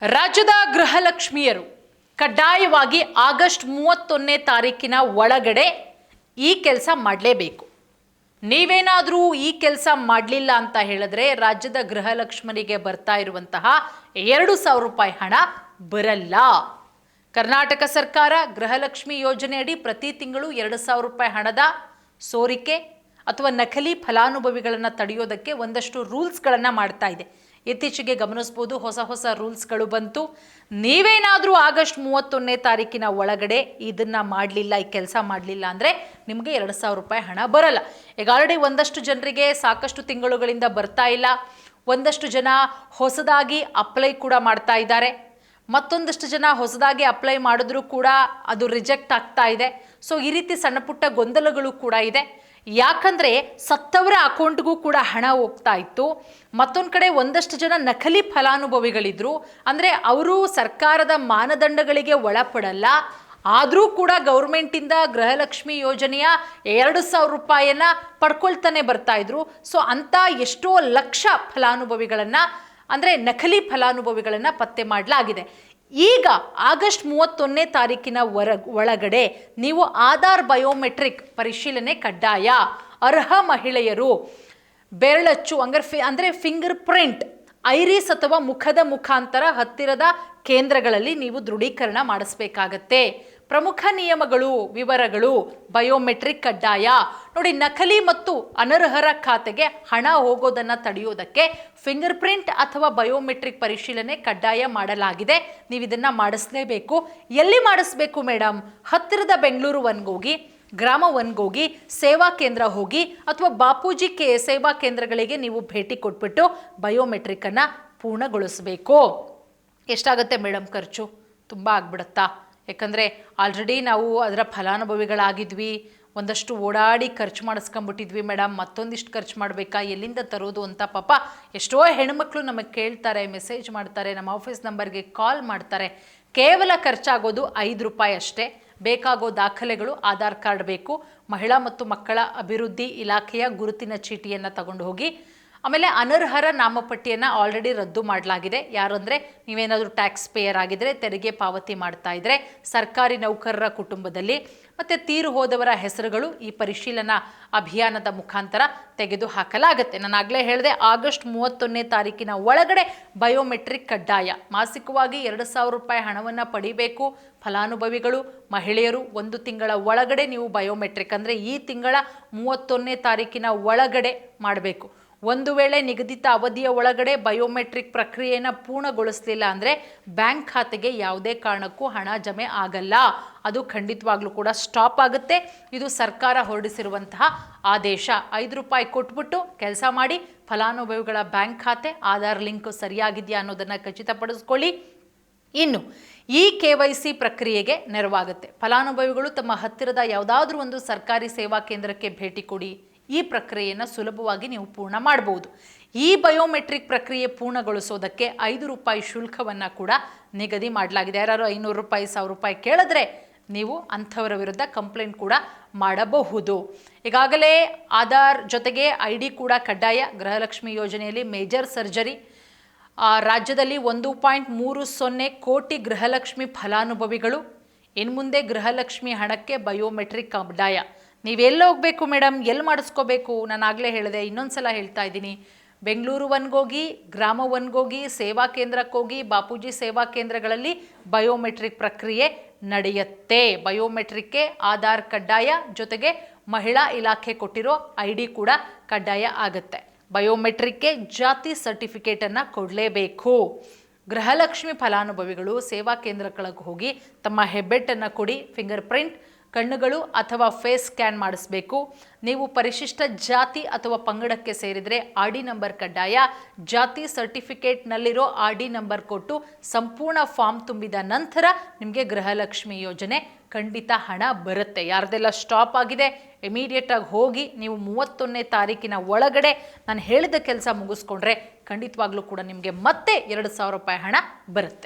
ರಾಜ್ಯದ ಗೃಹಲಕ್ಷ್ಮಿಯರು ಕಡ್ಡಾಯವಾಗಿ ಆಗಸ್ಟ್ 31ನೇ ತಾರೀಕಿನ ಒಳಗಡೆ ಈ ಕೆಲಸ ಮಾಡಲೇಬೇಕು. ನೀವೇನಾದರೂ ಈ ಕೆಲಸ ಮಾಡಲಿಲ್ಲ ಅಂತ ಹೇಳಿದ್ರೆ ರಾಜ್ಯದ ಗೃಹಲಕ್ಷ್ಮರಿಗೆ ಬರ್ತಾ ಇರುವಂತಹ 2,000 ರೂಪಾಯಿ ಹಣ ಬರಲ್ಲ. ಕರ್ನಾಟಕ ಸರ್ಕಾರ ಗೃಹಲಕ್ಷ್ಮಿ ಯೋಜನೆ ಅಡಿ ಪ್ರತಿ ತಿಂಗಳು 2,000 ರೂಪಾಯಿ ಹಣದ ಸೋರಿಕೆ ಅಥವಾ ನಕಲಿ ಫಲಾನುಭವಿಗಳನ್ನು ತಡೆಯೋದಕ್ಕೆ ಒಂದಷ್ಟು ರೂಲ್ಸ್ಗಳನ್ನು ಮಾಡ್ತಾ ಇದೆ. ಇತ್ತೀಚೆಗೆ ಗಮನಿಸಬಹುದು, ಹೊಸ ರೂಲ್ಸ್ಗಳು ಬಂತು. ನೀವೇನಾದರೂ ಆಗಸ್ಟ್ 31ನೇ ತಾರೀಕಿನ ಒಳಗಡೆ ಇದನ್ನು ಮಾಡಲಿಲ್ಲ, ಈ ಕೆಲಸ ಮಾಡಲಿಲ್ಲ ಅಂದರೆ ನಿಮಗೆ 2,000 ರೂಪಾಯಿ ಹಣ ಬರಲ್ಲ. ಈಗ ಆಲ್ರೆಡಿ ಒಂದಷ್ಟು ಜನರಿಗೆ ಸಾಕಷ್ಟು ತಿಂಗಳುಗಳಿಂದ ಬರ್ತಾ ಇಲ್ಲ. ಒಂದಷ್ಟು ಜನ ಹೊಸದಾಗಿ ಅಪ್ಲೈ ಕೂಡ ಮಾಡ್ತಾ ಇದ್ದಾರೆ. ಮತ್ತೊಂದಷ್ಟು ಜನ ಹೊಸದಾಗಿ ಅಪ್ಲೈ ಮಾಡಿದ್ರೂ ಕೂಡ ಅದು ರಿಜೆಕ್ಟ್ ಆಗ್ತಾ ಇದೆ. ಸೊ ಈ ರೀತಿ ಸಣ್ಣ ಪುಟ್ಟ ಗೊಂದಲಗಳು ಕೂಡ ಇದೆ. ಯಾಕಂದರೆ ಸತ್ತವರ ಅಕೌಂಟ್ಗೂ ಕೂಡ ಹಣ ಹೋಗ್ತಾ ಇತ್ತು. ಮತ್ತೊಂದು ಕಡೆ ಒಂದಷ್ಟು ಜನ ನಕಲಿ ಫಲಾನುಭವಿಗಳಿದ್ರು. ಅಂದರೆ ಅವರು ಸರ್ಕಾರದ ಮಾನದಂಡಗಳಿಗೆ ಒಳಪಡಲ್ಲ, ಆದರೂ ಕೂಡ ಗೌರ್ಮೆಂಟಿಂದ ಗೃಹಲಕ್ಷ್ಮಿ ಯೋಜನೆಯ 2,000 ರೂಪಾಯಿಯನ್ನು ಪಡ್ಕೊಳ್ತಾನೆ ಬರ್ತಾ ಇದ್ರು. ಸೊ ಅಂಥ ಎಷ್ಟೋ ಲಕ್ಷ ಫಲಾನುಭವಿಗಳನ್ನು, ಅಂದರೆ ನಕಲಿ ಫಲಾನುಭವಿಗಳನ್ನು ಪತ್ತೆ ಮಾಡಲಾಗಿದೆ. ಈಗ ಆಗಸ್ಟ್ 31ನೇ ತಾರೀಕಿನ ಒಳಗಡೆ ನೀವು ಆಧಾರ್ ಬಯೋಮೆಟ್ರಿಕ್ ಪರಿಶೀಲನೆ ಕಡ್ಡಾಯ. ಅರ್ಹ ಮಹಿಳೆಯರು ಬೆರಳಚ್ಚು ಅಂದರೆ ಫಿಂಗರ್ ಪ್ರಿಂಟ್, ಐರಿಸ್ ಅಥವಾ ಮುಖದ ಮುಖಾಂತರ ಹತ್ತಿರದ ಕೇಂದ್ರಗಳಲ್ಲಿ ನೀವು ದೃಢೀಕರಣ ಮಾಡಿಸ್ಬೇಕಾಗತ್ತೆ. ಪ್ರಮುಖ ನಿಯಮಗಳು, ವಿವರಗಳು, ಬಯೋಮೆಟ್ರಿಕ್ ಕಡ್ಡಾಯ. ನೋಡಿ, ನಕಲಿ ಮತ್ತು ಅನರ್ಹರ ಖಾತೆಗೆ ಹಣ ಹೋಗೋದನ್ನು ತಡೆಯೋದಕ್ಕೆ ಫಿಂಗರ್ ಪ್ರಿಂಟ್ ಅಥವಾ ಬಯೋಮೆಟ್ರಿಕ್ ಪರಿಶೀಲನೆ ಕಡ್ಡಾಯ ಮಾಡಲಾಗಿದೆ. ನೀವು ಇದನ್ನು ಮಾಡಿಸ್ಲೇಬೇಕು. ಎಲ್ಲಿ ಮಾಡಿಸ್ಬೇಕು ಮೇಡಮ್? ಹತ್ತಿರದ ಬೆಂಗಳೂರು ಒನ್ಗೋಗಿ, ಗ್ರಾಮ ಒನ್ಗೋಗಿ, ಸೇವಾ ಕೇಂದ್ರ ಹೋಗಿ ಅಥವಾ ಬಾಪೂಜಿ ಸೇವಾ ಕೇಂದ್ರಗಳಿಗೆ ನೀವು ಭೇಟಿ ಕೊಟ್ಬಿಟ್ಟು ಬಯೋಮೆಟ್ರಿಕನ್ನು ಪೂರ್ಣಗೊಳಿಸಬೇಕು. ಎಷ್ಟಾಗುತ್ತೆ ಮೇಡಮ್ ಖರ್ಚು? ತುಂಬ ಆಗ್ಬಿಡುತ್ತಾ? ಯಾಕಂದರೆ ಆಲ್ರೆಡಿ ನಾವು ಅದರ ಫಲಾನುಭವಿಗಳಾಗಿದ್ವಿ, ಒಂದಷ್ಟು ಓಡಾಡಿ ಖರ್ಚು ಮಾಡಿಸ್ಕೊಂಬಿಟ್ಟಿದ್ವಿ ಮೇಡಮ್. ಮತ್ತೊಂದಿಷ್ಟು ಖರ್ಚು ಮಾಡಬೇಕಾ, ಎಲ್ಲಿಂದ ತರೋದು ಅಂತ ಪಾಪ ಎಷ್ಟೋ ಹೆಣ್ಮಕ್ಳು ನಮಗೆ ಕೇಳ್ತಾರೆ, ಮೆಸೇಜ್ ಮಾಡ್ತಾರೆ, ನಮ್ಮ ಆಫೀಸ್ ನಂಬರ್ಗೆ ಕಾಲ್ ಮಾಡ್ತಾರೆ. ಕೇವಲ ಖರ್ಚಾಗೋದು 5 ರೂಪಾಯಿ ಅಷ್ಟೇ. ಬೇಕಾಗೋ ದಾಖಲೆಗಳು ಆಧಾರ್ ಕಾರ್ಡ್ ಬೇಕು, ಮಹಿಳಾ ಮತ್ತು ಮಕ್ಕಳ ಅಭಿವೃದ್ಧಿ ಇಲಾಖೆಯ ಗುರುತಿನ ಚೀಟಿಯನ್ನು ತಗೊಂಡು ಹೋಗಿ. ಆಮೇಲೆ ಅನರ್ಹರ ನಾಮಪಟ್ಟಿಯನ್ನು ಆಲ್ರೆಡಿ ರದ್ದು ಮಾಡಲಾಗಿದೆ. ಯಾರಂದರೆ ನೀವೇನಾದರೂ ಟ್ಯಾಕ್ಸ್ ಪೇಯರ್ ಆಗಿದ್ದರೆ, ತೆರಿಗೆ ಪಾವತಿ ಮಾಡ್ತಾ ಇದ್ದರೆ, ಸರ್ಕಾರಿ ನೌಕರರ ಕುಟುಂಬದಲ್ಲಿ ಮತ್ತು ತೀರು ಹೋದವರ ಹೆಸರುಗಳು ಈ ಪರಿಶೀಲನಾ ಅಭಿಯಾನದ ಮುಖಾಂತರ ತೆಗೆದು ಹಾಕಲಾಗುತ್ತೆ. ನಾನು ಆಗಲೇ ಹೇಳಿದೆ, ಆಗಸ್ಟ್ 31ನೇ ತಾರೀಕಿನ ಒಳಗಡೆ ಬಯೋಮೆಟ್ರಿಕ್ ಕಡ್ಡಾಯ. ಮಾಸಿಕವಾಗಿ 2,000 ರೂಪಾಯಿ ಹಣವನ್ನು ಪಡಿಬೇಕು ಫಲಾನುಭವಿಗಳು, ಮಹಿಳೆಯರು. 1 ತಿಂಗಳ ಒಳಗಡೆ ನೀವು ಬಯೋಮೆಟ್ರಿಕ್, ಅಂದರೆ ಈ ತಿಂಗಳ 31ನೇ ತಾರೀಕಿನ ಒಳಗಡೆ ಮಾಡಬೇಕು. ಒಂದು ವೇಳೆ ನಿಗದಿತ ಅವಧಿಯ ಒಳಗಡೆ ಬಯೋಮೆಟ್ರಿಕ್ ಪ್ರಕ್ರಿಯೆಯನ್ನು ಪೂರ್ಣಗೊಳಿಸಲಿಲ್ಲ ಅಂದರೆ ಬ್ಯಾಂಕ್ ಖಾತೆಗೆ ಯಾವುದೇ ಕಾರಣಕ್ಕೂ ಹಣ ಜಮೆ ಆಗಲ್ಲ. ಅದು ಖಂಡಿತವಾಗ್ಲೂ ಕೂಡ ಸ್ಟಾಪ್ ಆಗುತ್ತೆ. ಇದು ಸರ್ಕಾರ ಹೊರಡಿಸಿರುವಂತಹ ಆದೇಶ. 5 ರೂಪಾಯಿ ಕೊಟ್ಬಿಟ್ಟು ಕೆಲಸ ಮಾಡಿ. ಫಲಾನುಭವಿಗಳ ಬ್ಯಾಂಕ್ ಖಾತೆ ಆಧಾರ್ ಲಿಂಕ್ ಸರಿಯಾಗಿದೆಯಾ ಅನ್ನೋದನ್ನು ಖಚಿತಪಡಿಸ್ಕೊಳ್ಳಿ. ಇನ್ನು ಈ KYC ಪ್ರಕ್ರಿಯೆಗೆ ನೆರವಾಗುತ್ತೆ. ಫಲಾನುಭವಿಗಳು ತಮ್ಮ ಹತ್ತಿರದ ಯಾವುದಾದ್ರೂ ಒಂದು ಸರ್ಕಾರಿ ಸೇವಾ ಕೇಂದ್ರಕ್ಕೆ ಭೇಟಿ ಕೊಡಿ. ಈ ಪ್ರಕ್ರಿಯೆಯನ್ನು ಸುಲಭವಾಗಿ ನೀವು ಪೂರ್ಣ ಮಾಡಬಹುದು. ಈ ಬಯೋಮೆಟ್ರಿಕ್ ಪ್ರಕ್ರಿಯೆ ಪೂರ್ಣಗೊಳಿಸೋದಕ್ಕೆ 5 ರೂಪಾಯಿ ಶುಲ್ಕವನ್ನು ಕೂಡ ನಿಗದಿ ಮಾಡಲಾಗಿದೆ. ಯಾರು 500 ರೂಪಾಯಿ 1,000 ರೂಪಾಯಿ ಕೇಳಿದ್ರೆ ನೀವು ಅಂಥವರ ವಿರುದ್ಧ ಕಂಪ್ಲೇಂಟ್ ಕೂಡ ಮಾಡಬಹುದು. ಈಗಾಗಲೇ ಆಧಾರ್ ಜೊತೆಗೆ ID ಕೂಡ ಕಡ್ಡಾಯ. ಗೃಹಲಕ್ಷ್ಮಿ ಯೋಜನೆಯಲ್ಲಿ ಮೇಜರ್ ಸರ್ಜರಿ ರಾಜ್ಯದಲ್ಲಿ 1.30 ಕೋಟಿ ಗೃಹಲಕ್ಷ್ಮಿ ಫಲಾನುಭವಿಗಳು. ಇನ್ನು ಮುಂದೆ ಗೃಹಲಕ್ಷ್ಮಿ ಹಣಕ್ಕೆ ಬಯೋಮೆಟ್ರಿಕ್ ಕಡ್ಡಾಯ. ನೀವೆಲ್ಲಿ ಹೋಗಬೇಕು ಮೇಡಮ್, ಎಲ್ಲಿ ಮಾಡಿಸ್ಕೋಬೇಕು? ನಾನು ಆಗಲೇ ಹೇಳಿದೆ, ಇನ್ನೊಂದು ಸಲ ಹೇಳ್ತಾ ಇದ್ದೀನಿ. ಬೆಂಗಳೂರು ಒನ್ಗೋಗಿ, ಗ್ರಾಮ ಒನ್ಗೋಗಿ, ಸೇವಾ ಕೇಂದ್ರಕ್ಕೆ ಹೋಗಿ, ಬಾಪೂಜಿ ಸೇವಾ ಕೇಂದ್ರಗಳಲ್ಲಿ ಬಯೋಮೆಟ್ರಿಕ್ ಪ್ರಕ್ರಿಯೆ ನಡೆಯುತ್ತೆ. ಬಯೋಮೆಟ್ರಿಕ್ಗೆ ಆಧಾರ್ ಕಡ್ಡಾಯ, ಜೊತೆಗೆ ಮಹಿಳಾ ಇಲಾಖೆ ಕೊಟ್ಟಿರೋ ID ಕೂಡ ಕಡ್ಡಾಯ ಆಗುತ್ತೆ. ಬಯೋಮೆಟ್ರಿಕ್ಗೆ ಜಾತಿ ಸರ್ಟಿಫಿಕೇಟನ್ನು ಕೊಡಲೇಬೇಕು. ಗೃಹಲಕ್ಷ್ಮಿ ಫಲಾನುಭವಿಗಳು ಸೇವಾ ಕೇಂದ್ರಗಳಿಗೆ ಹೋಗಿ ತಮ್ಮ ಹೆಬ್ಬೆಟ್ಟನ್ನು ಕೊಡಿ, ಫಿಂಗರ್ ಪ್ರಿಂಟ್, ಕಣ್ಣುಗಳು ಅಥವಾ ಫೇಸ್ ಸ್ಕ್ಯಾನ್ ಮಾಡಿಸ್ಬೇಕು. ನೀವು ಪರಿಶಿಷ್ಟ ಜಾತಿ ಅಥವಾ ಪಂಗಡಕ್ಕೆ ಸೇರಿದರೆ RD ನಂಬರ್ ಕಡ್ಡಾಯ. ಜಾತಿ ಸರ್ಟಿಫಿಕೇಟ್ನಲ್ಲಿರೋ RD ನಂಬರ್ ಕೊಟ್ಟು ಸಂಪೂರ್ಣ ಫಾರ್ಮ್ ತುಂಬಿದ ನಂತರ ನಿಮಗೆ ಗೃಹಲಕ್ಷ್ಮಿ ಯೋಜನೆ ಖಂಡಿತ ಹಣ ಬರುತ್ತೆ. ಯಾರ್ದೆಲ್ಲ ಸ್ಟಾಪ್ ಆಗಿದೆ ಇಮಿಡಿಯೇಟಾಗಿ ಹೋಗಿ ನೀವು 31ನೇ ತಾರೀಕಿನ ಒಳಗಡೆ ನಾನು ಹೇಳಿದ ಕೆಲಸ ಮುಗಿಸ್ಕೊಂಡ್ರೆ ಖಂಡಿತವಾಗ್ಲೂ ಕೂಡ ನಿಮಗೆ ಮತ್ತೆ 2,000 ರೂಪಾಯಿ ಹಣ ಬರುತ್ತೆ.